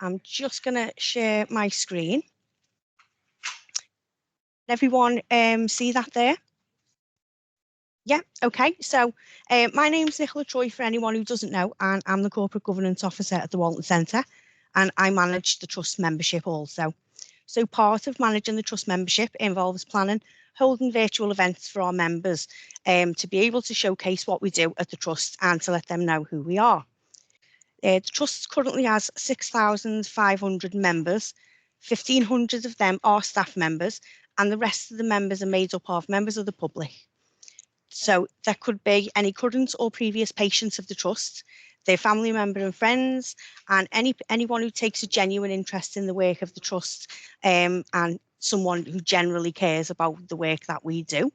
I'm just going to share my screen. Everyone see that there? Yeah, okay. So my name's Nicola Troy, for anyone who doesn't know, and I'm the Corporate Governance Officer at the Walton Centre, and I manage the Trust membership also. So part of managing the Trust membership involves planning, holding virtual events for our members to be able to showcase what we do at the Trust and to let them know who we are. The Trust currently has 6,500 members, 1,500 of them are staff members, and the rest of the members are made up of members of the public. So that could be any current or previous patients of the Trust, their family member and friends, and anyone who takes a genuine interest in the work of the Trust, and someone who generally cares about the work that we do.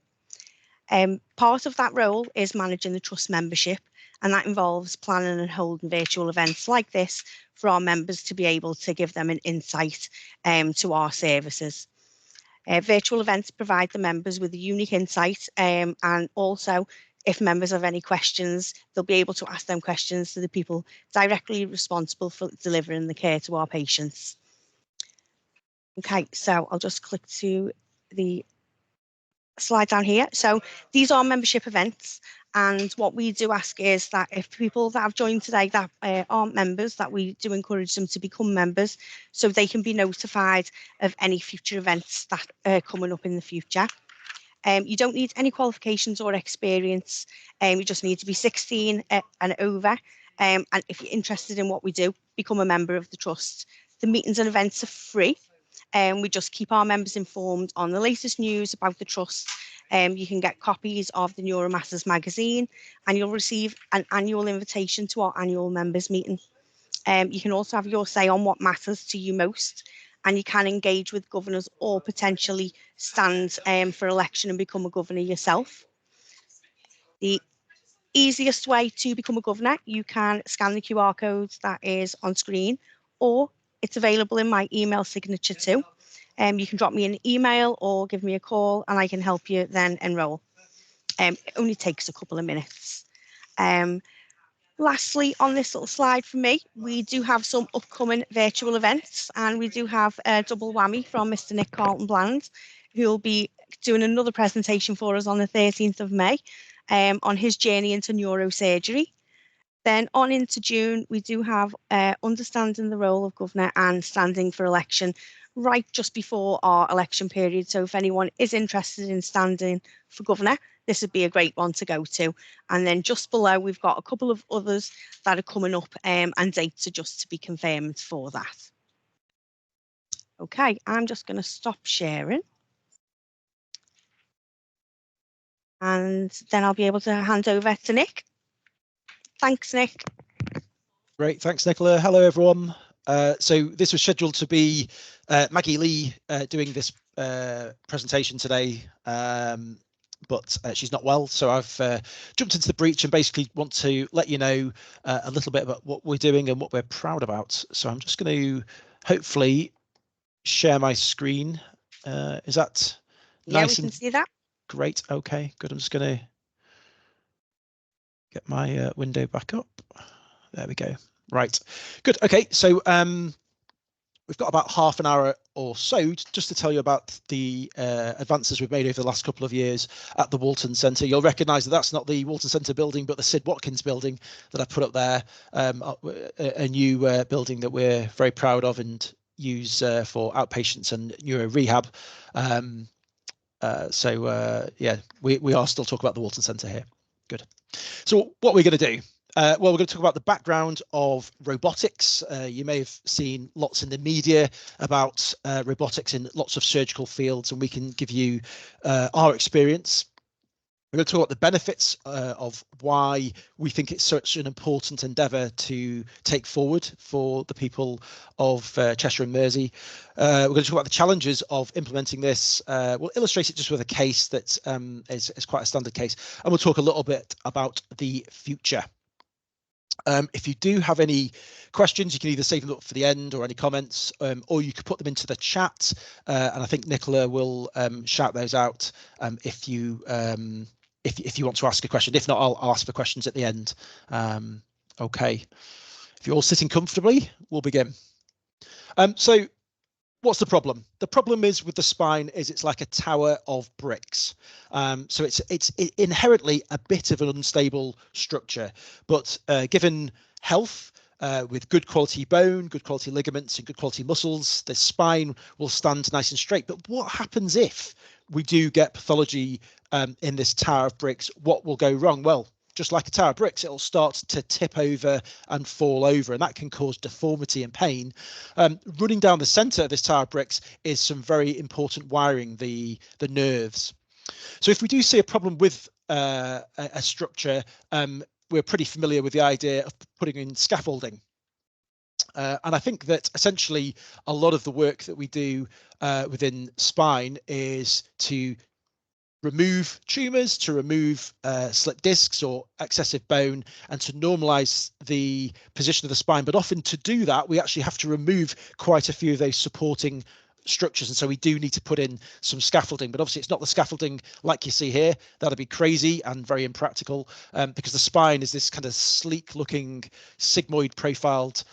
Part of that role is managing the Trust membership, and that involves planning and holding virtual events like this for our members to be able to give them an insight to our services. Virtual events provide the members with a unique insight, and also if members have any questions, they'll be able to ask them questions to the people directly responsible for delivering the care to our patients. Okay, so I'll just click to the slide down here. So these are membership events, and what we do ask is that if people that have joined today that aren't members, that we do encourage them to become members so they can be notified of any future events that are coming up in the future. You don't need any qualifications or experience. You just need to be 16 and over. And if you're interested in what we do, become a member of the Trust. The meetings and events are free. We just keep our members informed on the latest news about the Trust. You can get copies of the Neuromatters magazine, and you'll receive an annual invitation to our annual members meeting. You can also have your say on what matters to you most, and you can engage with governors or potentially stand for election and become a governor yourself. The easiest way to become a governor, you can scan the QR code that is on screen, or it's available in my email signature too. You can drop me an email or give me a call and I can help you then enrol. It only takes a couple of minutes. Lastly, on this little slide for me, we do have some upcoming virtual events, and we do have a double whammy from Mr. Nick Carlton-Bland, who will be doing another presentation for us on the 13th of May on his journey into neurosurgery. Then on into June, we do have understanding the role of governor and standing for election right just before our election period. So if anyone is interested in standing for governor, this would be a great one to go to. And then just below, we've got a couple of others that are coming up, and dates are just to be confirmed for that. Okay, I'm just going to stop sharing. And then I'll be able to hand over to Nick. Thanks, Nick. Great, thanks, Nicola. Hello, everyone. So this was scheduled to be Maggie Lee doing this presentation today, but she's not well. So I've jumped into the breach and basically want to let you know a little bit about what we're doing and what we're proud about. So I'm just going to hopefully share my screen. Is that nice? Yeah, we can see that. Great. Okay, good. I'm just going to get my window back up. There we go. Right, good. Okay, so we've got about half an hour or so just to tell you about the advances we've made over the last couple of years at the Walton Centre. You'll recognise that that's not the Walton Centre building, but the Sid Watkins building that I put up there, a new building that we're very proud of and use for outpatients and neuro rehab. Yeah, we are still talking about the Walton Centre here. Good. So what we're going to do? Well, we're going to talk about the background of robotics. You may have seen lots in the media about robotics in lots of surgical fields, and we can give you our experience. We're going to talk about the benefits of why we think it's such an important endeavour to take forward for the people of Cheshire and Mersey. We're going to talk about the challenges of implementing this. We'll illustrate it just with a case that is quite a standard case, and we'll talk a little bit about the future. If you do have any questions, you can either save them up for the end or any comments, or you could put them into the chat, and I think Nicola will shout those out if you want to ask a question. If not, I'll ask the questions at the end. Okay, if you're all sitting comfortably, we'll begin. So what's the problem? The problem is with the spine is it's like a tower of bricks. So it's inherently a bit of an unstable structure, but given health, with good quality bone, good quality ligaments, and good quality muscles, the spine will stand nice and straight. But what happens if we do get pathology in this tower of bricks? What will go wrong? Well, just like a tower of bricks, it'll start to tip over and fall over, and that can cause deformity and pain. Running down the center of this tower of bricks is some very important wiring, the nerves. So if we do see a problem with a structure, we're pretty familiar with the idea of putting in scaffolding. And I think that essentially a lot of the work that we do within spine is to remove tumors, to remove slip discs or excessive bone, and to normalize the position of the spine. But often to do that, we actually have to remove quite a few of those supporting structures, and so we do need to put in some scaffolding. But obviously it's not the scaffolding like you see here. That'd be crazy and very impractical, because the spine is this kind of sleek looking sigmoid profiled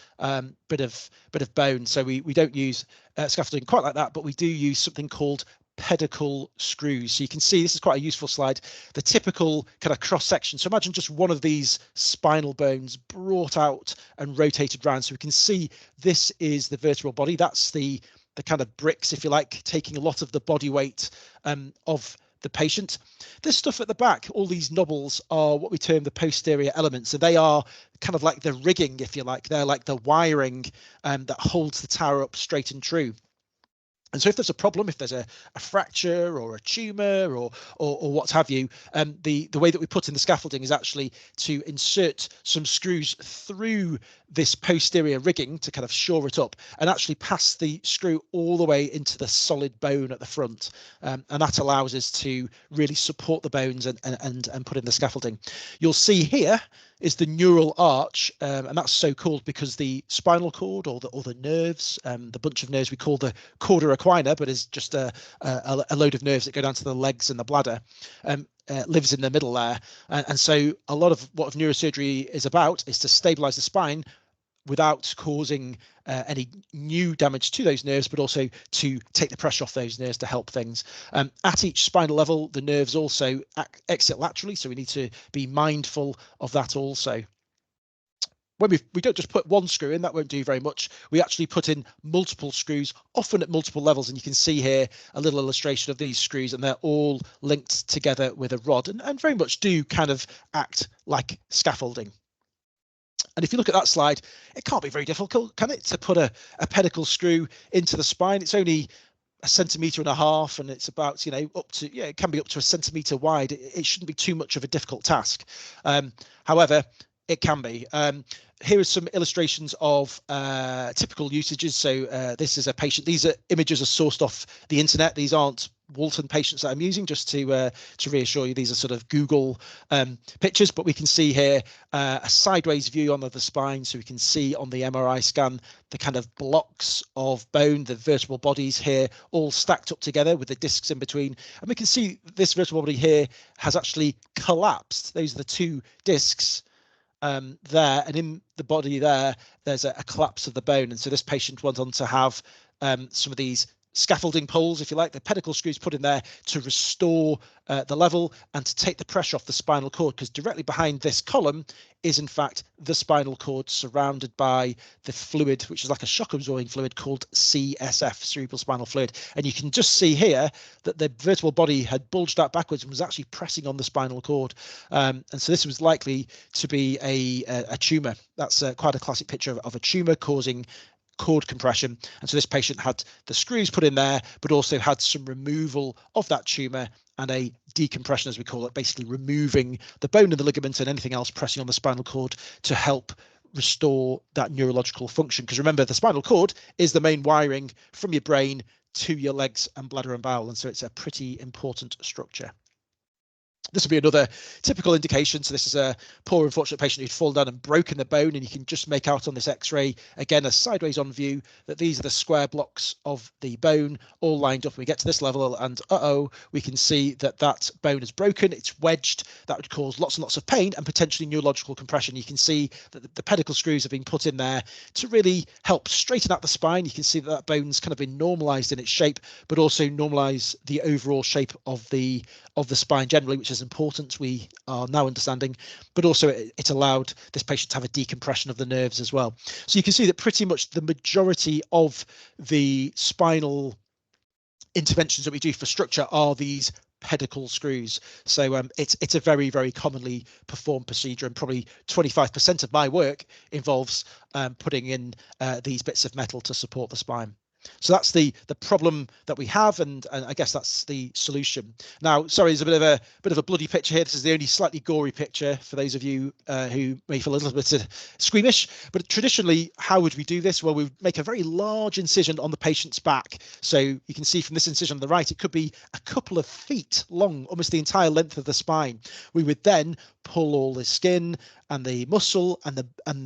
bit of bone. So we don't use scaffolding quite like that, but we do use something called pedicle screws. So you can see this is quite a useful slide, the typical kind of cross section. So imagine just one of these spinal bones brought out and rotated around. So we can see this is the vertebral body. That's the kind of bricks, if you like, taking a lot of the body weight of the patient. This stuff at the back, all these knobbles, are what we term the posterior elements. So they are kind of like the rigging, if you like. They're like the wiring that holds the tower up straight and true. And so if there's a problem, if there's a fracture or a tumor or what have you, the way that we put in the scaffolding is actually to insert some screws through this posterior rigging to kind of shore it up, and actually pass the screw all the way into the solid bone at the front. And that allows us to really support the bones and put in the scaffolding. You'll see here is the neural arch, and that's so called because the spinal cord or the nerves, the bunch of nerves we call the cauda equina, but is just a load of nerves that go down to the legs and the bladder, lives in the middle there. And so a lot of what neurosurgery is about is to stabilize the spine without causing any new damage to those nerves, but also to take the pressure off those nerves to help things. At each spinal level, the nerves also exit laterally, so we need to be mindful of that also. When we don't just put one screw in, that won't do very much. We actually put in multiple screws, often at multiple levels, and you can see here a little illustration of these screws, and they're all linked together with a rod, and very much do kind of act like scaffolding. And if you look at that slide, it can't be very difficult, can it, to put a pedicle screw into the spine? It's only 1.5 centimeters, and it's about, up to, it can be up to 1 centimeter wide. It shouldn't be too much of a difficult task. However, it can be. Here are some illustrations of typical usages. So this is a patient. These images are sourced off the internet. These aren't Walton patients that I'm using, just to reassure you. These are sort of Google pictures, but we can see here a sideways view on the spine. So we can see on the MRI scan the kind of blocks of bone, the vertebral bodies here, all stacked up together with the discs in between. And we can see this vertebral body here has actually collapsed. Those are the two discs there, and in the body there's a collapse of the bone. And so this patient went on to have some of these scaffolding poles, if you like, the pedicle screws put in there to restore the level and to take the pressure off the spinal cord, because directly behind this column is in fact the spinal cord, surrounded by the fluid, which is like a shock absorbing fluid called CSF, cerebral spinal fluid. And you can just see here that the vertebral body had bulged out backwards and was actually pressing on the spinal cord. And so this was likely to be a tumor. That's quite a classic picture of a tumor causing cord compression. And so this patient had the screws put in there, but also had some removal of that tumor and a decompression, as we call it, basically removing the bone and the ligament and anything else pressing on the spinal cord to help restore that neurological function. Because remember, the spinal cord is the main wiring from your brain to your legs and bladder and bowel, and so it's a pretty important structure. This would be another typical indication. So this is a poor, unfortunate patient who'd fallen down and broken the bone, and you can just make out on this X-ray, again, a sideways on view, that these are the square blocks of the bone all lined up. We get to this level, and we can see that that bone is broken. It's wedged. That would cause lots and lots of pain and potentially neurological compression. You can see that the pedicle screws have been put in there to really help straighten out the spine. You can see that that bone's kind of been normalized in its shape, but also normalize the overall shape of the spine generally, which is important, we are now understanding, but also it allowed this patient to have a decompression of the nerves as well. So you can see that pretty much the majority of the spinal interventions that we do for structure are these pedicle screws. So it's a very, very commonly performed procedure, and probably 25% of my work involves putting in these bits of metal to support the spine. So that's the problem that we have, and I guess that's the solution. Now, sorry, there's a bit of a bloody picture here. This is the only slightly gory picture for those of you who may feel a little bit squeamish. But traditionally, how would we do this? Well, we would make a very large incision on the patient's back. So you can see from this incision on the right, it could be a couple of feet long, almost the entire length of the spine. We would then pull all the skin and the muscle and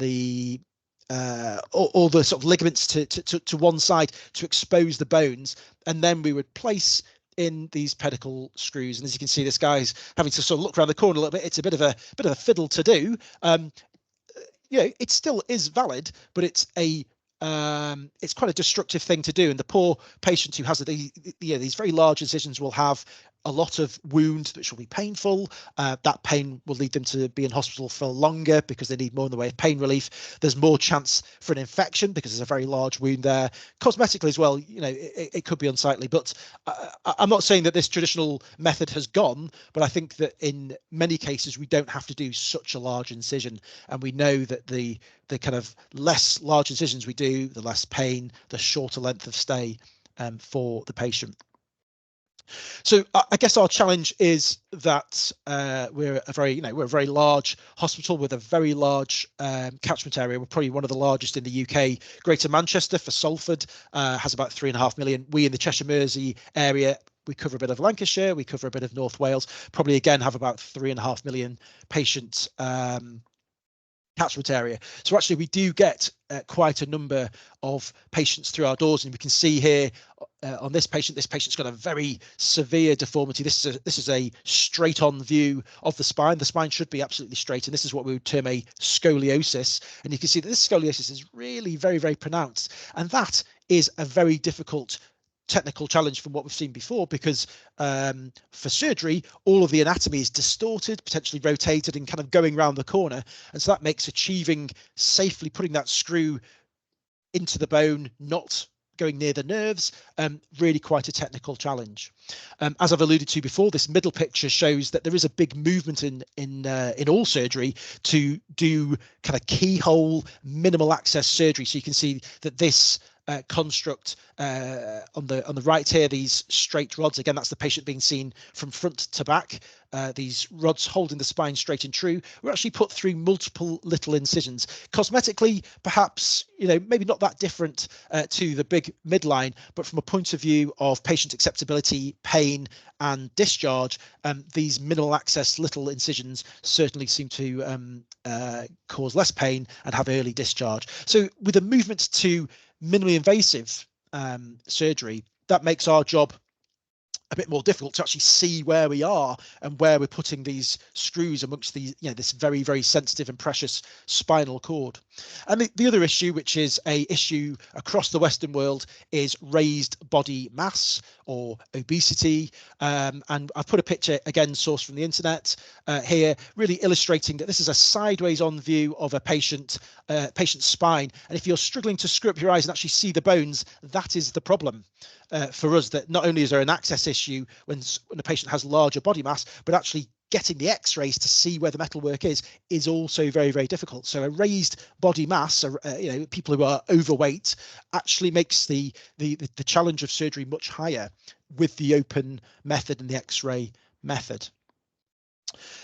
the all the sort of ligaments to one side to expose the bones, and then we would place in these pedicle screws. And as you can see, this guy's having to sort of look around the corner a little bit. It's a bit of a fiddle to do. It still is valid, but it's quite a destructive thing to do. And the poor patient who has these very large incisions will have a lot of wound, which will be painful. That pain will lead them to be in hospital for longer because they need more in the way of pain relief. There's more chance for an infection because there's a very large wound there. Cosmetically as well, it could be unsightly. But I'm not saying that this traditional method has gone, but I think that in many cases we don't have to do such a large incision, and we know that the kind of less large incisions we do, the less pain, the shorter length of stay for the patient. So I guess our challenge is that we're a very large hospital with a very large catchment area. We're probably one of the largest in the UK. Greater Manchester for Salford has about 3.5 million. We in the Cheshire Mersey area, we cover a bit of Lancashire, we cover a bit of North Wales, probably again have about 3.5 million patients catchment area. So actually we do get quite a number of patients through our doors, and we can see here on this patient's got a very severe deformity. This is a straight on view of the spine. The spine should be absolutely straight, and this is what we would term a scoliosis. And you can see that this scoliosis is really very, very pronounced, and that is a very difficult technical challenge from what we've seen before, because for surgery all of the anatomy is distorted, potentially rotated and kind of going around the corner, and so that makes achieving safely putting that screw into the bone, not going near the nerves, really quite a technical challenge. As I've alluded to before, this middle picture shows that there is a big movement in all surgery to do kind of keyhole minimal access surgery. So you can see that this construct on the right here, these straight rods, again, that's the patient being seen from front to back. These rods holding the spine straight and true were actually put through multiple little incisions. Cosmetically, perhaps, maybe not that different to the big midline, but from a point of view of patient acceptability, pain and discharge, these minimal access little incisions certainly seem to cause less pain and have early discharge. So with a movement to minimally invasive surgery, that makes our job a bit more difficult to actually see where we are and where we're putting these screws amongst these, this very, very sensitive and precious spinal cord. And the other issue, which is a issue across the Western world, is raised body mass or obesity. And I've put a picture, again, sourced from the internet here, really illustrating that this is a sideways on view of a patient's spine. And if you're struggling to screw up your eyes and actually see the bones, that is the problem. For us, that not only is there an access issue when a patient has larger body mass, but actually getting the x-rays to see where the metalwork is also very, very difficult. So a raised body mass, people who are overweight, actually makes the challenge of surgery much higher with the open method and the x-ray method.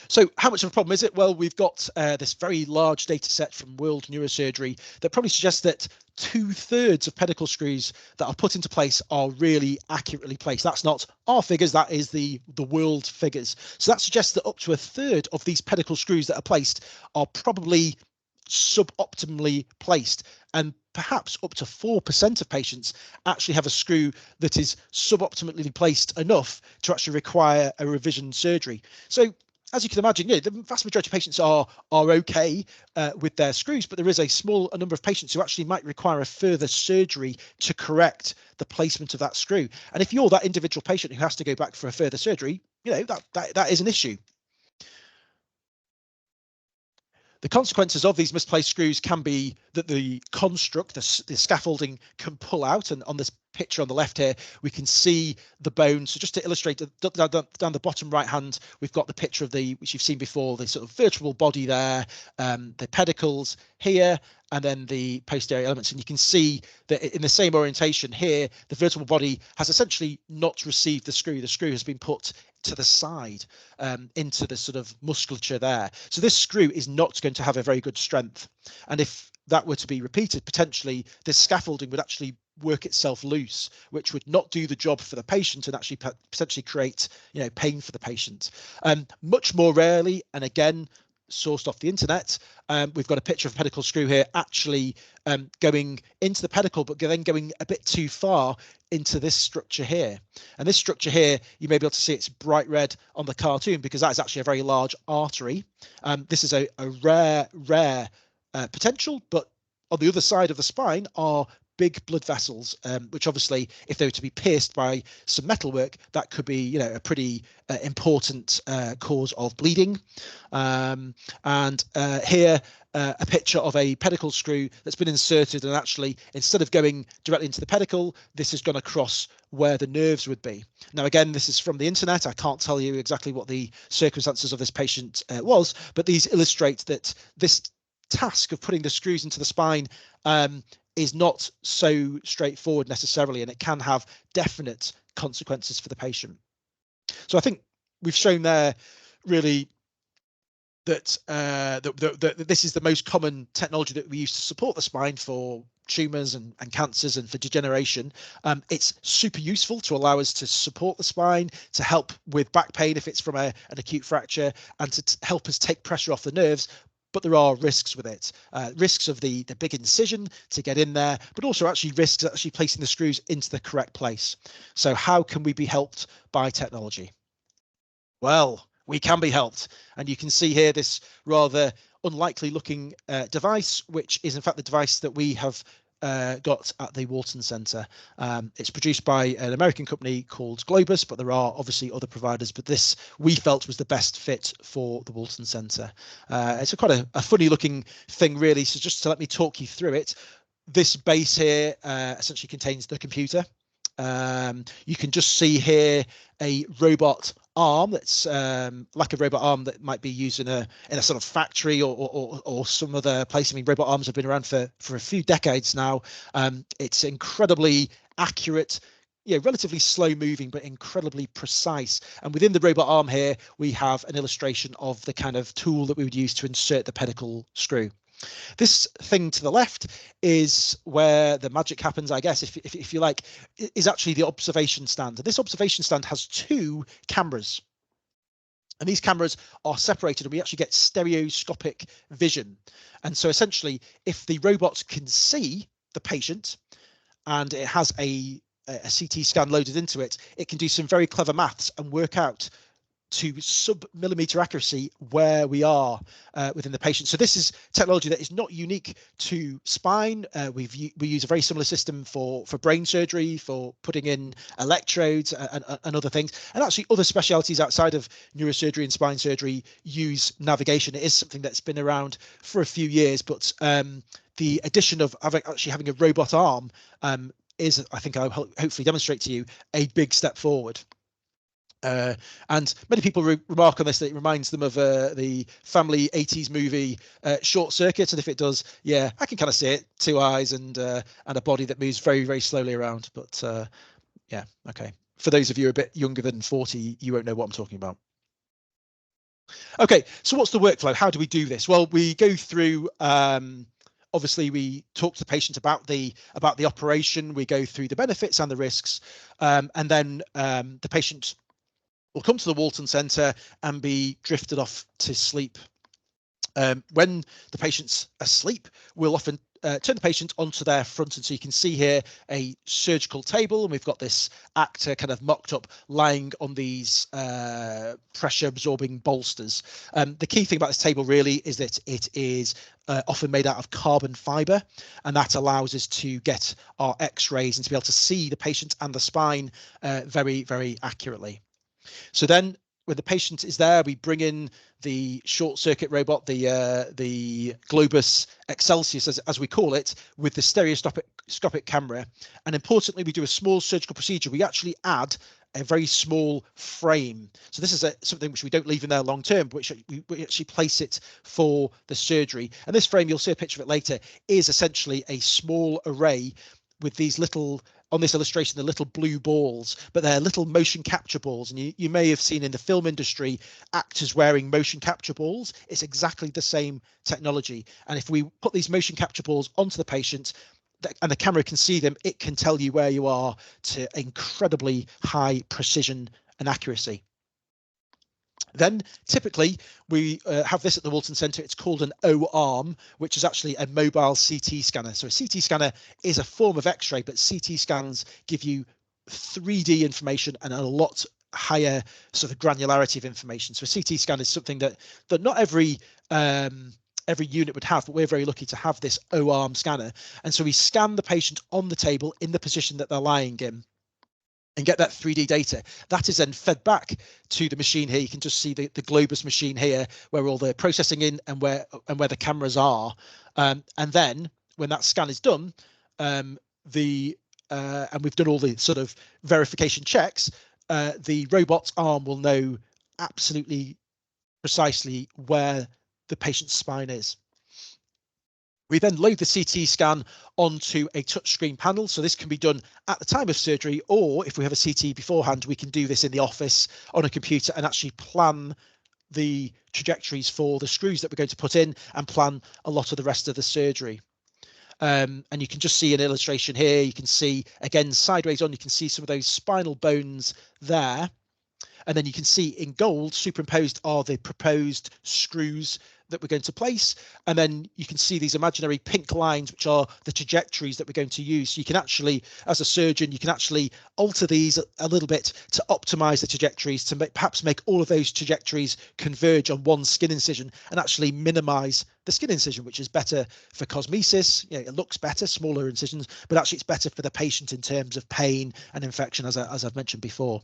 So how much of a problem is it? Well, we've got this very large data set from World Neurosurgery that probably suggests that 2/3 of pedicle screws that are put into place are really accurately placed. That's not our figures, that is the world figures. So that suggests that up to 1/3 of these pedicle screws that are placed are probably suboptimally placed, and perhaps up to 4% of patients actually have a screw that is suboptimally placed enough to actually require a revision surgery. So as you can imagine, the vast majority of patients are okay with their screws, but there is a small number of patients who actually might require a further surgery to correct the placement of that screw. And if you're that individual patient who has to go back for a further surgery, that is an issue. The consequences of these misplaced screws can be that the construct, the scaffolding, can pull out. And on this picture on the left here, we can see the bone. So just to illustrate, down the bottom right hand, we've got the picture of which you've seen before, the sort of vertebral body there, the pedicles here, and then the posterior elements. And you can see that in the same orientation here, the vertebral body has essentially not received the screw. The screw has been put to the side into the sort of musculature there. So this screw is not going to have a very good strength. And if that were to be repeated, potentially this scaffolding would actually work itself loose, which would not do the job for the patient and actually potentially create pain for the patient. Much more rarely, and again sourced off the internet, we've got a picture of a pedicle screw here actually going into the pedicle, but then going a bit too far into this structure here. And this structure here, you may be able to see it's bright red on the cartoon because that is actually a very large artery. This is a rare potential, but on the other side of the spine are big blood vessels, which obviously, if they were to be pierced by some metalwork, that could be, a pretty important cause of bleeding. And here, a picture of a pedicle screw that's been inserted, and actually, instead of going directly into the pedicle, this has gone across where the nerves would be. Now, again, this is from the internet. I can't tell you exactly what the circumstances of this patient was, but these illustrate that this task of putting the screws into the spine is not so straightforward necessarily, and it can have definite consequences for the patient. So I think we've shown there really that this is the most common technology that we use to support the spine for tumors and cancers and for degeneration. It's super useful to allow us to support the spine, to help with back pain if it's from an acute fracture, and to help us take pressure off the nerves. But there are risks with it, risks of the big incision to get in there, but also actually risks actually placing the screws into the correct place. So how can we be helped by technology? Well, we can be helped. And you can see here this rather unlikely looking device, which is in fact the device that we have got at the Walton Centre. It's produced by an American company called Globus, but there are obviously other providers, but this we felt was the best fit for the Walton Centre. It's quite a funny looking thing, really. So just to let me talk you through it, this base here essentially contains the computer. You can just see here a robot arm that's like a robot arm that might be used in a sort of factory or some other place. I mean, robot arms have been around for a few decades now. It's incredibly accurate, relatively slow moving, but incredibly precise. And within the robot arm here, we have an illustration of the kind of tool that we would use to insert the pedicle screw. This thing to the left is where the magic happens, I guess, if you like, is actually the observation stand. And this observation stand has two cameras. And these cameras are separated, and we actually get stereoscopic vision. And so essentially, if the robot can see the patient and it has a CT scan loaded into it, it can do some very clever maths and work out to sub-millimeter accuracy where we are within the patient. So this is technology that is not unique to spine. We use a very similar system for brain surgery, for putting in electrodes and other things. And actually other specialities outside of neurosurgery and spine surgery use navigation. It is something that's been around for a few years, but the addition of actually having a robot arm is, I think I'll hopefully demonstrate to you, a big step forward. And many people remark on this that it reminds them of the family 80s movie Short Circuit, and if it does, yeah, I can kind of see it, two eyes and a body that moves very, very slowly around. But yeah, okay. For those of you a bit younger than 40, you won't know what I'm talking about. Okay, so what's the workflow? How do we do this? Well, we go through. Obviously, we talk to the patient about the operation. We go through the benefits and the risks, and then the patient will come to the Walton Centre and be drifted off to sleep. When the patient's asleep, we'll often turn the patient onto their front, and so you can see here a surgical table, and we've got this actor kind of mocked up lying on these pressure absorbing bolsters. The key thing about this table really is that it is often made out of carbon fiber, and that allows us to get our x-rays and to be able to see the patient and the spine very, very accurately. So then when the patient is there, we bring in the short circuit robot, the Globus Excelsius, as we call it, with the stereoscopic camera. And importantly, we do a small surgical procedure. We actually add a very small frame. So this is something which we don't leave in there long term, but we actually place it for the surgery. And this frame, you'll see a picture of it later, is essentially a small array with these little, on this illustration, the little blue balls, but they're little motion capture balls. And you may have seen in the film industry actors wearing motion capture balls. It's exactly the same technology. And if we put these motion capture balls onto the patient and the camera can see them, it can tell you where you are to incredibly high precision and accuracy. Then typically we have this at the Walton Centre. It's called an O-arm, which is actually a mobile CT scanner. So a CT scanner is a form of X-ray, but CT scans give you 3D information and a lot higher sort of granularity of information. So a CT scan is something that not every unit would have, but we're very lucky to have this O-arm scanner. And so we scan the patient on the table in the position that they're lying in and get that 3D data. That is then fed back to the machine here. You can just see the Globus machine here, where all the processing in and where the cameras are. And then when that scan is done, and we've done all the sort of verification checks, the robot's arm will know absolutely precisely where the patient's spine is. We then load the CT scan onto a touchscreen panel. So this can be done at the time of surgery, or if we have a CT beforehand, we can do this in the office on a computer and actually plan the trajectories for the screws that we're going to put in and plan a lot of the rest of the surgery. And you can just see an illustration here. You can see, again, sideways on, you can see some of those spinal bones there. And then you can see in gold superimposed are the proposed screws that we're going to place. And then you can see these imaginary pink lines, which are the trajectories that we're going to use. So you can actually, as a surgeon, you can actually alter these a little bit to optimize the trajectories, to perhaps make all of those trajectories converge on one skin incision and actually minimize the skin incision, which is better for cosmesis. You know, it looks better, smaller incisions, but actually it's better for the patient in terms of pain and infection, as I've mentioned before.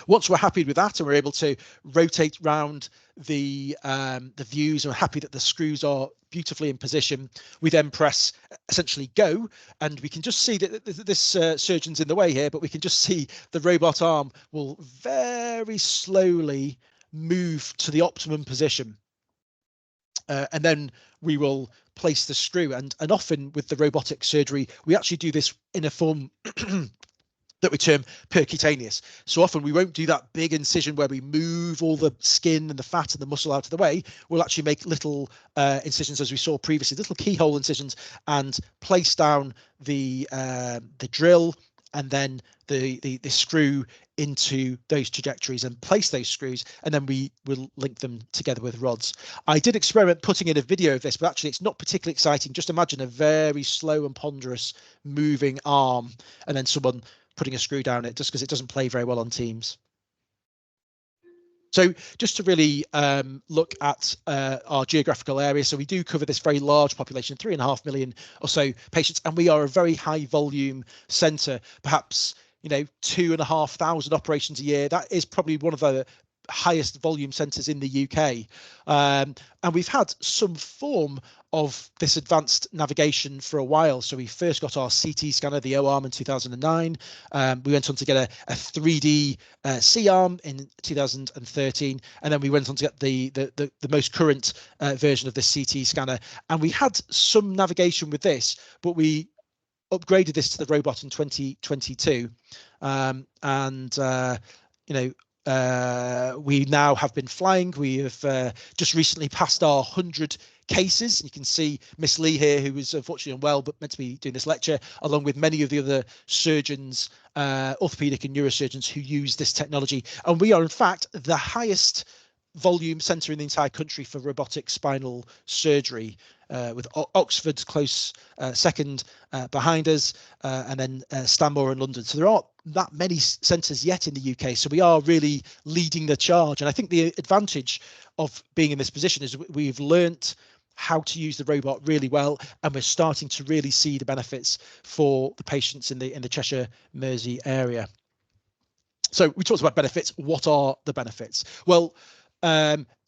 Once we're happy with that and we're able to rotate round the views and we're happy that the screws are beautifully in position, we then press essentially go, and we can just see that this surgeon's in the way here, but we can just see the robot arm will very slowly move to the optimum position. And then we will place the screw, and often with the robotic surgery, we actually do this in a form that we term percutaneous. So often we won't do that big incision where we move all the skin and the fat and the muscle out of the way. We'll actually make little incisions, as we saw previously, little keyhole incisions, and place down the drill and then the screw into those trajectories and place those screws, and then we will link them together with rods. I did experiment putting in a video of this, but actually it's not particularly exciting. Just imagine a very slow and ponderous moving arm and then someone putting a screw down it, just because it doesn't play very well on Teams. So just to really look at our geographical area, so we do cover this very large population, 3.5 million or so patients, and we are a very high volume centre, perhaps 2,500 operations a year. That is probably one of the highest volume centres in the UK, and we've had some form of this advanced navigation for a while. So we first got our CT scanner, the O-arm, in 2009. We went on to get a 3D C-arm in 2013, and then we went on to get the most current version of the CT scanner. And we had some navigation with this, but we upgraded this to the robot in 2022, we now have been flying. We have just recently passed our 100 cases. You can see Miss Lee here, who was unfortunately unwell but meant to be doing this lecture, along with many of the other surgeons, orthopedic and neurosurgeons who use this technology. And we are in fact the highest volume centre in the entire country for robotic spinal surgery, with Oxford close second behind us, and then Stanmore and London. So there aren't that many centres yet in the UK. So we are really leading the charge. And I think the advantage of being in this position is we've learnt how to use the robot really well, and we're starting to really see the benefits for the patients in the Cheshire Mersey area. So we talked about benefits. What are the benefits? Well,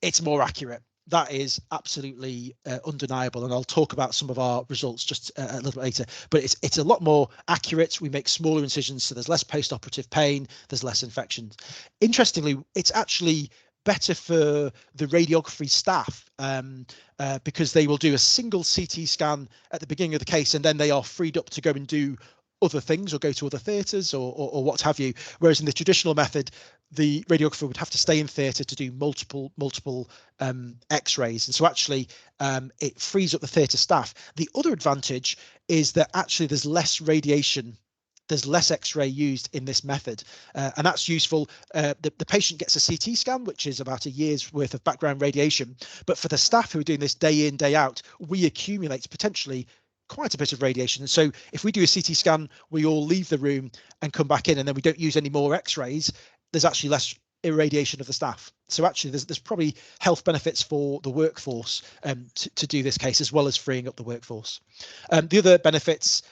it's more accurate. That is absolutely undeniable, and I'll talk about some of our results just a little bit later. But it's a lot more accurate. We make smaller incisions, so there's less post-operative pain, there's less infections. Interestingly, it's actually better for the radiography staff, because they will do a single CT scan at the beginning of the case, and then they are freed up to go and do other things or go to other theatres or what have you. Whereas in the traditional method, the radiographer would have to stay in theatre to do multiple x-rays. And so actually it frees up the theatre staff. The other advantage is that actually there's less radiation. There's less x-ray used in this method, and that's useful. The patient gets a CT scan, which is about a year's worth of background radiation. But for the staff who are doing this day in, day out, we accumulate potentially quite a bit of radiation. And so if we do a CT scan, we all leave the room and come back in, and then we don't use any more x-rays, there's actually less irradiation of the staff. So actually there's probably health benefits for the workforce to do this case, as well as freeing up the workforce. The other benefits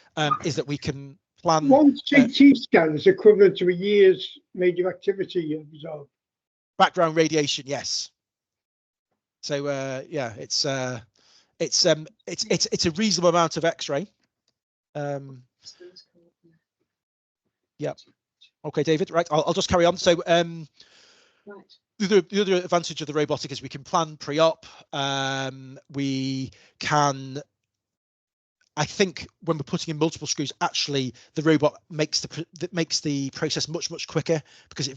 is that we can plan. One CT scan is equivalent to a year's radioactivity absorbed. Background radiation, yes. So yeah, it's a reasonable amount of x-ray. Yeah. Okay, David. Right, I'll just carry on. So the other advantage of the robotic is we can plan pre-op. We can, I think, when we're putting in multiple screws, actually the robot makes the process much quicker, because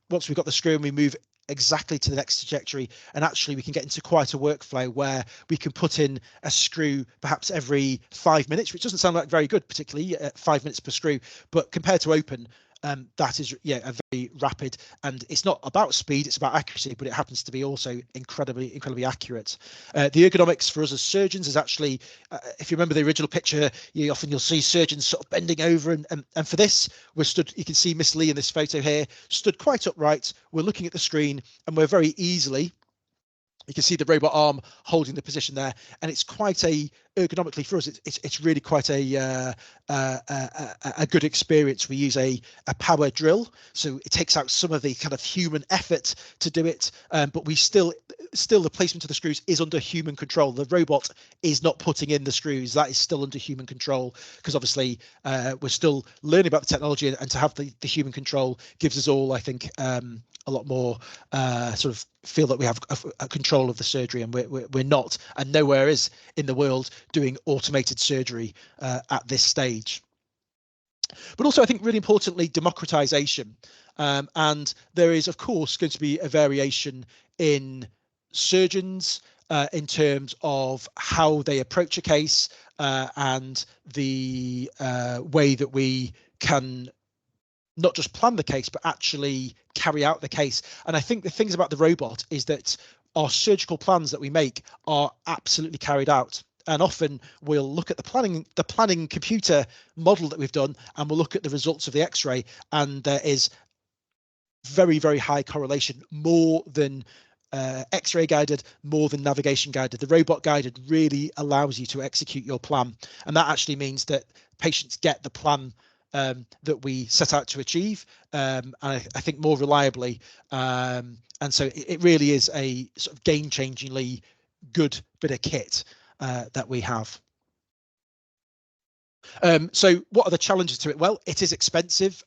once we've got the screw and we move exactly to the next trajectory, and actually we can get into quite a workflow where we can put in a screw perhaps every 5 minutes, which doesn't sound like very good, particularly at 5 minutes per screw, but compared to open, that is a very rapid, and it's not about speed, it's about accuracy, but it happens to be also incredibly accurate. The ergonomics for us as surgeons is actually, if you remember the original picture, you'll see surgeons sort of bending over, and for this we're stood. You can see Miss Lee in this photo here, stood quite upright. We're looking at the screen, and we're very easily, you can see the robot arm holding the position there, and it's quite ergonomically for us. It's really quite a good experience. We use a power drill, so it takes out some of the kind of human effort to do it, but we still the placement of the screws is under human control. The robot is not putting in the screws. That is still under human control, because obviously we're still learning about the technology, and to have the human control gives us all, I think, a lot more sort of feel that we have a control of the surgery, and we're not, and nowhere is in the world doing automated surgery at this stage. But also, I think really importantly, democratization, and there is of course going to be a variation in surgeons in terms of how they approach a case, and the way that we can not just plan the case, but actually carry out the case. And I think the things about the robot is that our surgical plans that we make are absolutely carried out. And often we'll look at the planning computer model that we've done, and we'll look at the results of the X-ray, and there is very high correlation, more than X-ray guided, more than navigation guided. The robot guided really allows you to execute your plan, and that actually means that patients get the plan that we set out to achieve, and I think more reliably, and so it really is a sort of game-changingly good bit of kit that we have. So what are the challenges to it? Well, it is expensive.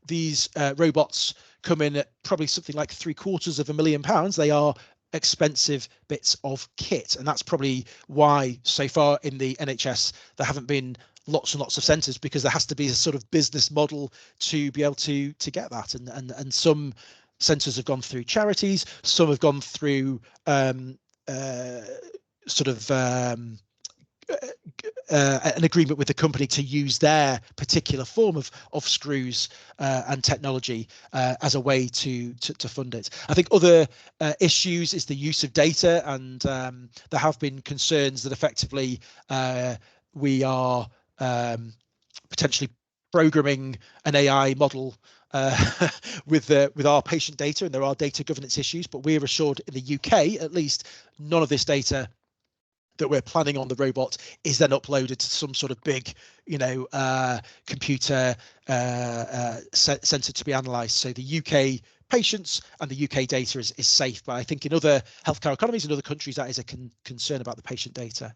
These robots come in at probably something like £750,000. They are expensive bits of kit, and that's probably why so far in the NHS there haven't been lots and lots of centres, because there has to be a sort of business model to be able to get that, and some centres have gone through charities, some have gone through an agreement with the company to use their particular form of screws and technology as a way to fund it. I think other issues is the use of data, and there have been concerns that effectively we are potentially programming an AI model with our patient data, and there are data governance issues, but we're assured in the UK at least none of this data that we're planning on the robot is then uploaded to some sort of big, computer center to be analysed. So the UK patients and the UK data is safe, but I think in other healthcare economies in other countries that is a concern about the patient data.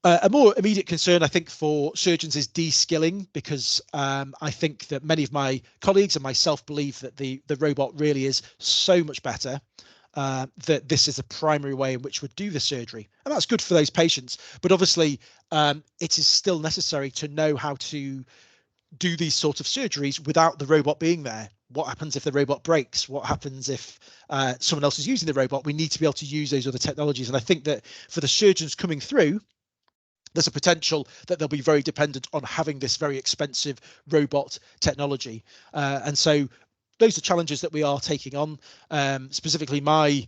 A more immediate concern, I think, for surgeons is de-skilling, because I think that many of my colleagues and myself believe that the robot really is so much better. That this is the primary way in which we do the surgery, and that's good for those patients. But obviously, it is still necessary to know how to do these sort of surgeries without the robot being there. What happens if the robot breaks? What happens if someone else is using the robot? We need to be able to use those other technologies, and I think that for the surgeons coming through, there's a potential that they'll be very dependent on having this very expensive robot technology, and so those are challenges that we are taking on. Specifically, my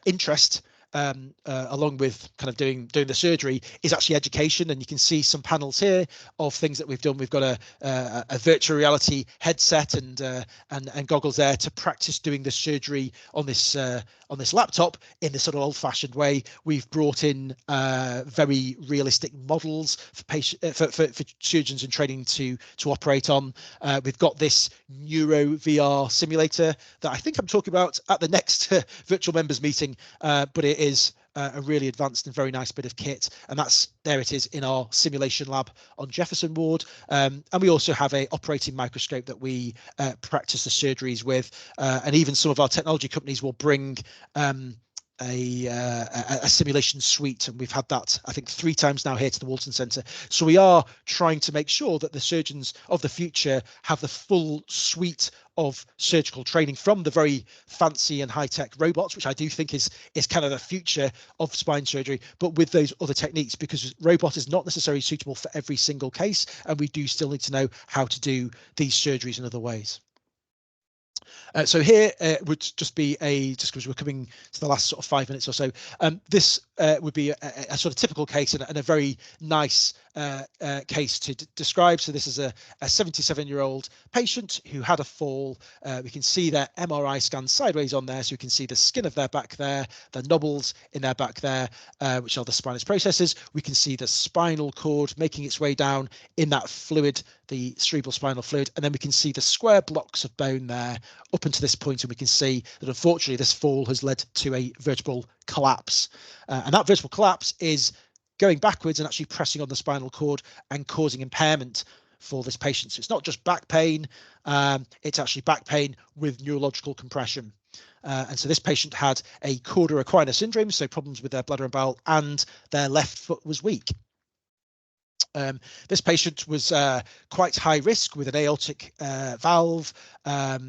interest, along with kind of doing the surgery, is actually education, and you can see some panels here of things that we've done. We've got a virtual reality headset and goggles there to practice doing the surgery on this laptop in this sort of old-fashioned way. We've brought in very realistic models for surgeons in training to operate on. We've got this Neuro VR simulator that I think I'm talking about at the next virtual members meeting, but it is a really advanced and very nice bit of kit, and there it is in our simulation lab on Jefferson Ward. And we also have a operating microscope that we practice the surgeries with, and even some of our technology companies will bring a simulation suite, and we've had that I think 3 times now here to the Walton Centre. So we are trying to make sure that the surgeons of the future have the full suite of surgical training, from the very fancy and high-tech robots, which I do think is kind of the future of spine surgery, but with those other techniques, because robot is not necessarily suitable for every single case, and we do still need to know how to do these surgeries in other ways. So here would just be just because we're coming to the last sort of 5 minutes or so, this would be a sort of typical case and a very nice case to describe. So this is a 77-year-old patient who had a fall. We can see their MRI scan sideways on there, so we can see the skin of their back there, the knobbles in their back there, which are the spinous processes. We can see the spinal cord making its way down in that fluid, the cerebral spinal fluid, and then we can see the square blocks of bone there up until this point, and we can see that unfortunately this fall has led to a vertebral collapse, and that vertebral collapse is going backwards and actually pressing on the spinal cord and causing impairment for this patient. So it's not just back pain, it's actually back pain with neurological compression. And so this patient had a cauda equina syndrome, so problems with their bladder and bowel, and their left foot was weak. This patient was quite high risk with an aortic valve, a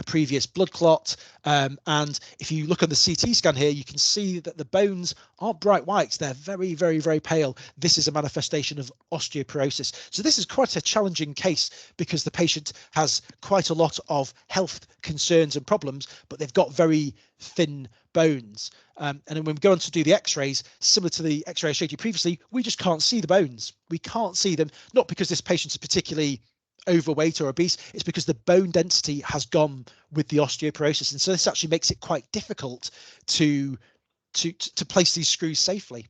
previous blood clot, and if you look on the CT scan here, you can see that the bones aren't bright whites. They're very, very, very pale. This is a manifestation of osteoporosis. So this is quite a challenging case because the patient has quite a lot of health concerns and problems, but they've got very thin bones. And then when we go on to do the x-rays, similar to the x-ray I showed you previously, we just can't see the bones. We can't see them, not because this patient is particularly overweight or obese, it's because the bone density has gone with the osteoporosis. And so this actually makes it quite difficult to place these screws safely.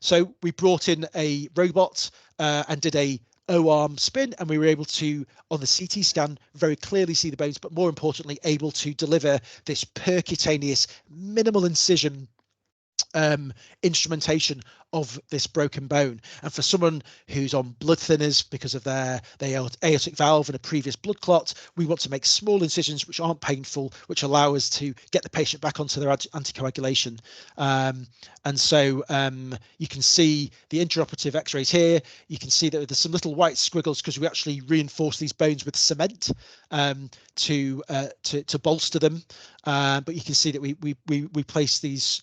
So we brought in a robot and did a O-arm spin, and we were able to, on the CT scan, very clearly see the bones, but more importantly, able to deliver this percutaneous minimal incision instrumentation of this broken bone. And for someone who's on blood thinners because of their aortic valve and a previous blood clot, we want to make small incisions which aren't painful, which allow us to get the patient back onto their anticoagulation. And so you can see the intraoperative x-rays here. You can see that there's some little white squiggles because we actually reinforce these bones with cement to bolster them. But you can see that we place these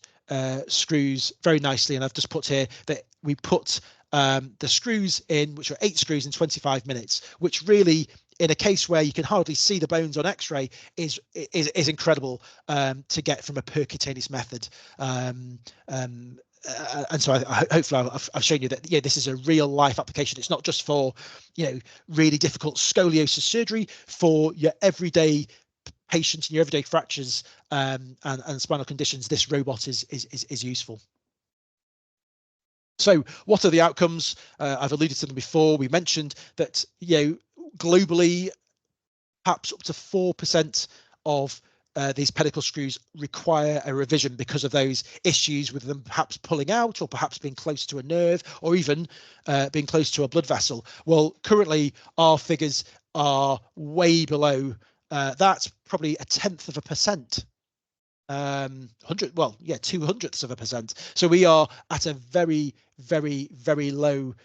screws very nicely, and I've just put here that we put the screws in, which are 8 screws in 25 minutes, which really, in a case where you can hardly see the bones on x-ray, is incredible to get from a percutaneous method. And so hopefully I've shown you that this is a real life application. It's not just for really difficult scoliosis surgery. For your everyday patients and your everyday fractures and spinal conditions, this robot is useful. So what are the outcomes? I've alluded to them before. We mentioned that globally, perhaps up to 4% of these pedicle screws require a revision because of those issues with them perhaps pulling out, or perhaps being close to a nerve, or even being close to a blood vessel. Well, currently our figures are way below that's probably 0.1%. 0.02%. So we are at a very, very, very low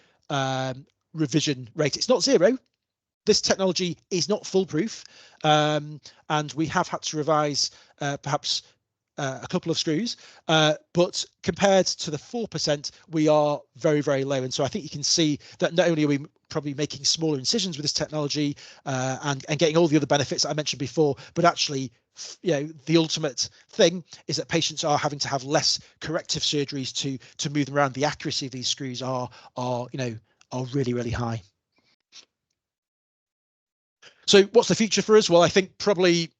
revision rate. It's not zero. This technology is not foolproof, and we have had to revise perhaps a couple of screws, but compared to the 4%, we are very, very low. And so I think you can see that not only are we probably making smaller incisions with this technology and getting all the other benefits that I mentioned before, but actually, the ultimate thing is that patients are having to have less corrective surgeries to move them around. The accuracy of these screws are really, really high. So what's the future for us? Well, I think probably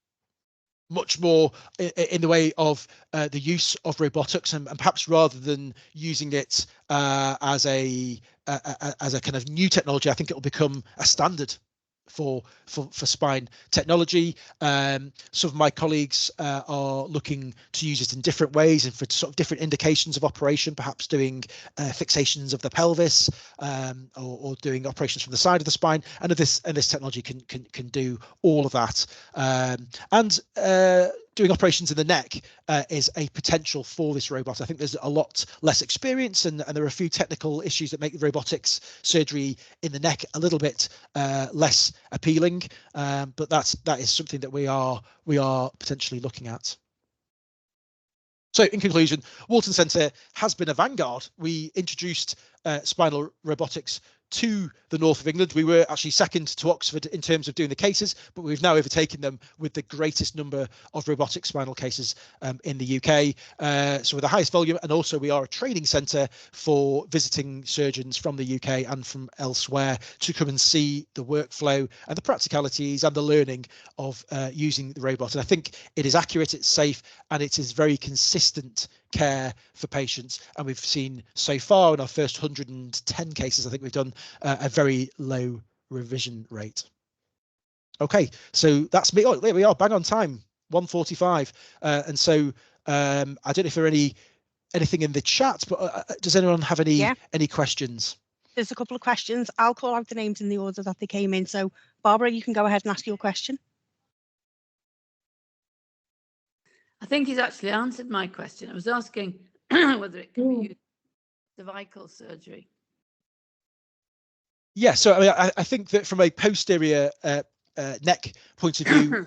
much more in the way of the use of robotics, and perhaps rather than using it as a kind of new technology, I think it will become a standard for spine technology. Some of my colleagues are looking to use it in different ways and for sort of different indications of operation, perhaps doing fixations of the pelvis or doing operations from the side of the spine. And this technology can do all of that. And doing operations in the neck is a potential for this robot. I think there's a lot less experience, and there are a few technical issues that make the robotics surgery in the neck a little bit less appealing. But that is something that we are potentially looking at. So in conclusion, Walton Centre has been a vanguard. We introduced spinal robotics to the north of England. We were actually second to Oxford in terms of doing the cases, but we've now overtaken them with the greatest number of robotic spinal cases in the UK. So we're the highest volume, and also we are a training centre for visiting surgeons from the UK and from elsewhere to come and see the workflow and the practicalities and the learning of using the robot. And I think it is accurate, it's safe, and it is very consistent care for patients. And we've seen so far in our first 110 cases, I think we've done a very low revision rate. Okay, so that's me. Oh, there we are, bang on time, 1:45. And so I don't know if there are anything in the chat, but does anyone have any questions? There's a couple of questions. I'll call out the names in the order that they came in. So Barbara, you can go ahead and ask your question. I think he's actually answered my question. I was asking whether it can be used for cervical surgery. Yeah, so I mean, I think that from a posterior neck point of view,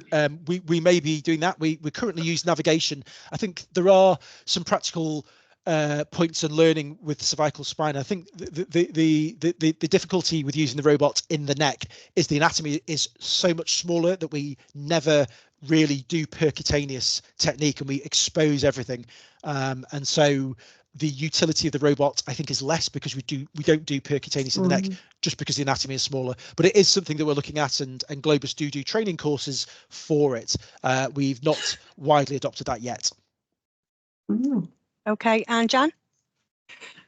we may be doing that. We currently use navigation. I think there are some practical points and learning with cervical spine. I think the difficulty with using the robot in the neck is the anatomy is so much smaller that we never really do percutaneous technique, and we expose everything. And so the utility of the robot, I think, is less because we don't do percutaneous in the neck, just because the anatomy is smaller. But it is something that we're looking at, and Globus do training courses for it. We've not widely adopted that yet. Okay, and Jan?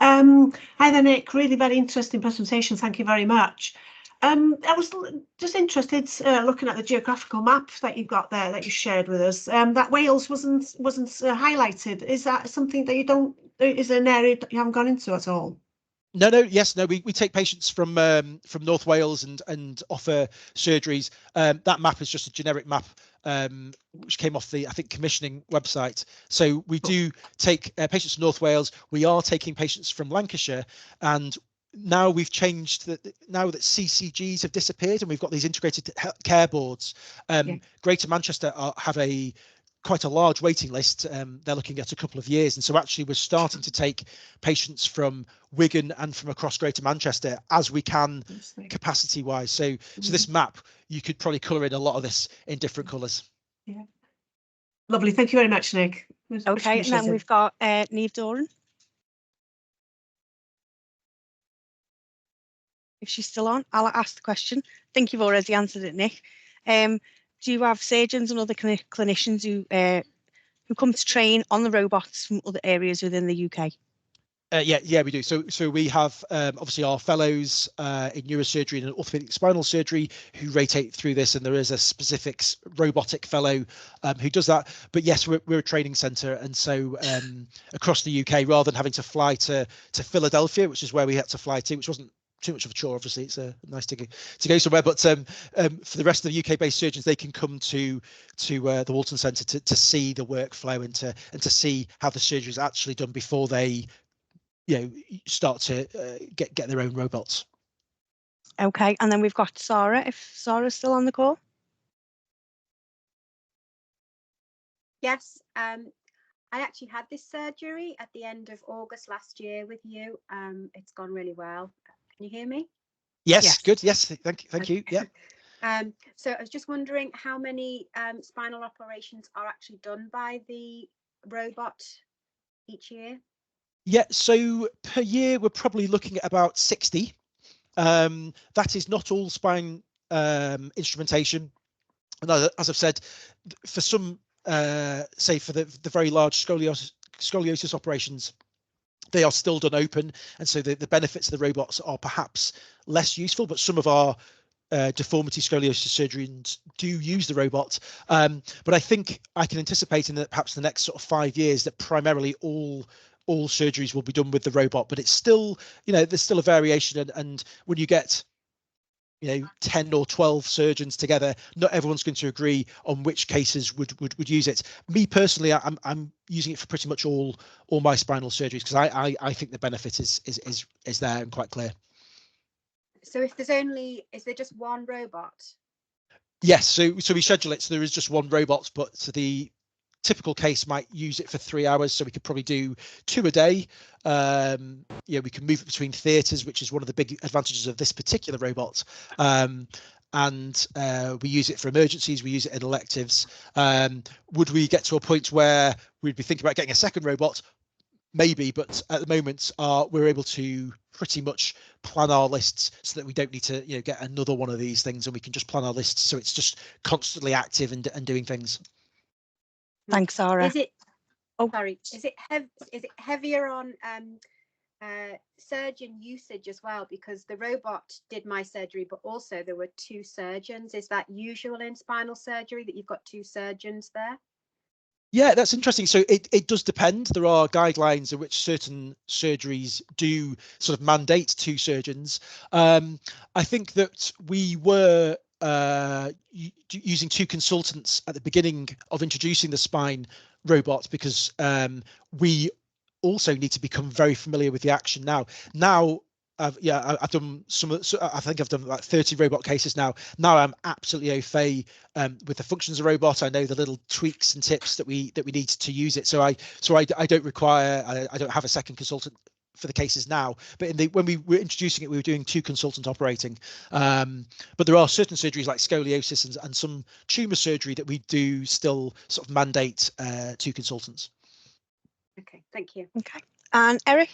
Hi there, Nick. Really very interesting presentation. Thank you very much. I was just interested looking at the geographical map that you've got there that you shared with us. That Wales wasn't highlighted. Is that something that you don't Is there an area that you haven't gone into at all? No, we take patients from North Wales and offer surgeries. That map is just a generic map which came off the, I think, commissioning website. So we do take patients from North Wales. We are taking patients from Lancashire, and now we've changed that. Now that CCGs have disappeared and we've got these integrated care boards, Greater Manchester have quite a large waiting list. They're looking at a couple of years, and so actually we're starting to take patients from Wigan and from across Greater Manchester as we can, capacity wise. So this map, you could probably colour in a lot of this in different colours. Yeah, lovely. Thank you very much, Nick. Okay, and then we've got Niamh Doran. If she's still on, I'll ask the question. I think you've already answered it, Nick. Do you have surgeons and other clinicians who come to train on the robots from other areas within the UK? Yeah, we do. So we have obviously our fellows in neurosurgery and orthopedic spinal surgery who rotate through this, and there is a specific robotic fellow who does that. But yes, we're a training centre, and so across the UK, rather than having to fly to Philadelphia, which is where we had to fly to, which wasn't too much of a chore. Obviously, it's nice to go somewhere. But for the rest of the UK-based surgeons, they can come to the Walton Centre to see the workflow and to see how the surgery is actually done before they start to get their own robots. Okay, and then we've got Sarah. If Sarah's still on the call. Yes, I actually had this surgery at the end of August last year with you. It's gone really well. Can you hear me? Yes. Good. Yes, thank you. Yeah. So I was just wondering how many spinal operations are actually done by the robot each year? Yeah, so per year we're probably looking at about 60. That is not all spine instrumentation. And as I've said, for some, say for the very large scoliosis operations, they are still done open, and so the benefits of the robots are perhaps less useful. But some of our deformity scoliosis surgeons do use the robot. But I think I can anticipate in perhaps the next sort of 5 years that primarily all surgeries will be done with the robot. But it's still, there's still a variation, and when you get 10 or 12 surgeons together, not everyone's going to agree on which cases would use it. Me personally, I'm using it for pretty much all my spinal surgeries because I think the benefit is there and quite clear. So if is there just one robot? Yes, so we schedule it so there is just one robot, but the typical case might use it for 3 hours, so we could probably do 2 a day. We can move it between theatres, which is one of the big advantages of this particular robot. And we use it for emergencies, we use it in electives. Would we get to a point where we'd be thinking about getting a second robot? Maybe, but at the moment we're able to pretty much plan our lists so that we don't need to get another one of these things, and we can just plan our lists so it's just constantly active and doing things. Thanks, Sarah. Is it is it heavier on surgeon usage as well? Because the robot did my surgery, but also there were 2 surgeons. Is that usual in spinal surgery that you've got 2 surgeons there? Yeah, that's interesting. So it does depend. There are guidelines in which certain surgeries do sort of mandate 2 surgeons. I think that we were using 2 consultants at the beginning of introducing the spine robot because we also need to become very familiar with the action now. I've done I think I've done like 30 robot cases now. Now I'm absolutely au fait with the functions of the robot. I know the little tweaks and tips that we need to use it. So I don't require, I don't have a second consultant for the cases now. But when we were introducing it, we were doing 2 consultant operating. But there are certain surgeries like scoliosis and some tumor surgery that we do still sort of mandate 2 consultants. Okay, thank you. Okay, and Eric.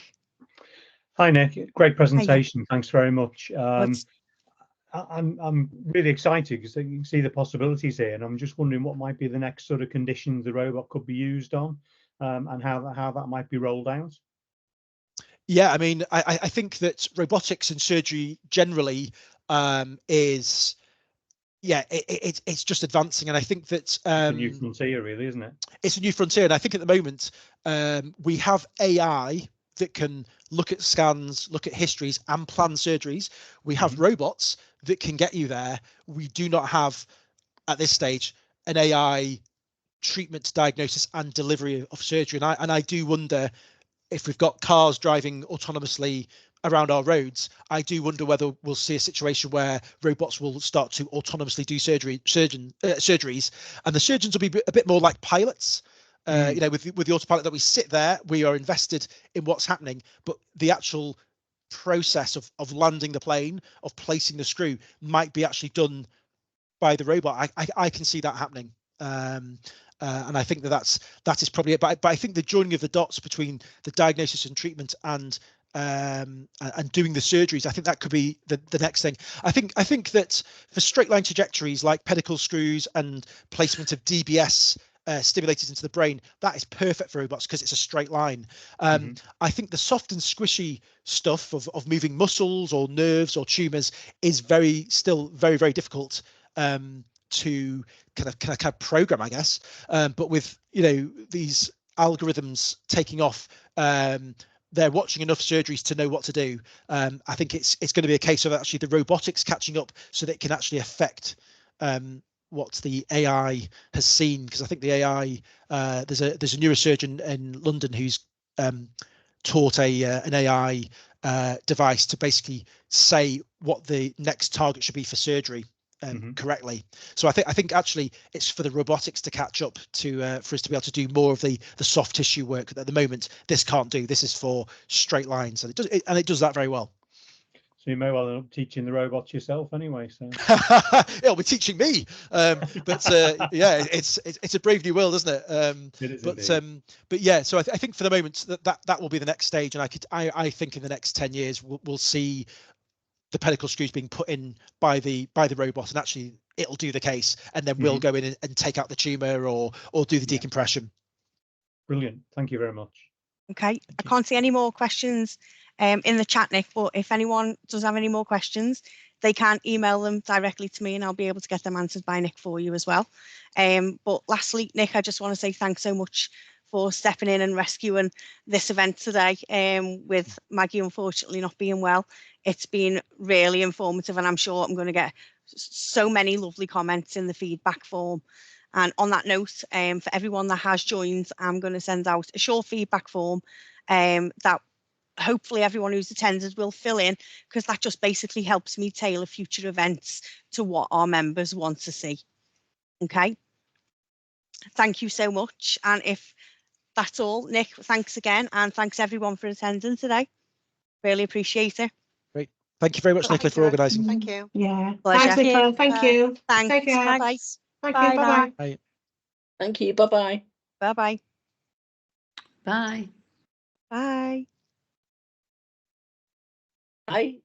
Hi Nick, great presentation. Thanks very much. I'm really excited because you can see the possibilities here, and I'm just wondering what might be the next sort of conditions the robot could be used on, and how that might be rolled out. Yeah, I mean, I think that robotics and surgery generally is yeah, it's just advancing, and I think that It's a new frontier, really, isn't it? it's a new frontier. And I think at the moment we have AI that can look at scans, look at histories, and plan surgeries. We have robots that can get you there. We do not have at this stage an AI treatment, diagnosis, and delivery of surgery. And I do wonder, if we've got cars driving autonomously around our roads, I do wonder whether we'll see a situation where robots will start to autonomously do surgeries, and the surgeons will be a bit more like pilots. You know, with the autopilot, that we sit there, we are invested in what's happening, but the actual process of landing the plane, of placing the screw, might be actually done by the robot. I can see that happening. And I think that is probably it. But I think the joining of the dots between the diagnosis and treatment and doing the surgeries, I think that could be the next thing. I think that for straight line trajectories like pedicle screws and placement of DBS stimulators into the brain, that is perfect for robots because it's a straight line. I think the soft and squishy stuff of moving muscles or nerves or tumors is still very, very difficult to kind of program, I guess. But with, you know, these algorithms taking off, they're watching enough surgeries to know what to do. I think it's going to be a case of actually the robotics catching up so that it can actually affect what the AI has seen. Because I think the AI, there's a neurosurgeon in London who's taught an AI device to basically say what the next target should be for surgery correctly. So I think actually it's for the robotics to catch up to for us to be able to do more of the soft tissue work that at the moment this can't do. This is for straight lines, and it does that very well. So you may well end up teaching the robots yourself anyway. So it'll be teaching me. But yeah, it's a brave new world, isn't it? It is but yeah, so I think for the moment that will be the next stage, and I think in the next 10 years we'll see the pedicle screws being put in by the robot, and actually it'll do the case, and then we'll go in and take out the tumor or do the decompression. Brilliant. Thank you very much. Okay, I can't see any more questions in the chat, Nick, but if anyone does have any more questions, they can email them directly to me and I'll be able to get them answered by Nick for you as well. But lastly, Nick, I just want to say thanks so much for stepping in and rescuing this event today, with Maggie unfortunately not being well. It's been really informative, and I'm sure I'm going to get so many lovely comments in the feedback form. And on that note, for everyone that has joined, I'm going to send out a short feedback form that hopefully everyone who's attended will fill in, because that just basically helps me tailor future events to what our members want to see. Okay. Thank you so much. And if that's all, Nick, thanks again, and thanks everyone for attending today. Really appreciate it. Great. Thank you very much, Nicola, for organising. Thank you. Yeah. Pleasure. Thanks, Nicola. Thank you. Thanks. Take care. Bye-bye. Thank you. Bye-bye. Bye. Thank you. Bye-bye. Bye-bye. Bye. Bye. Bye.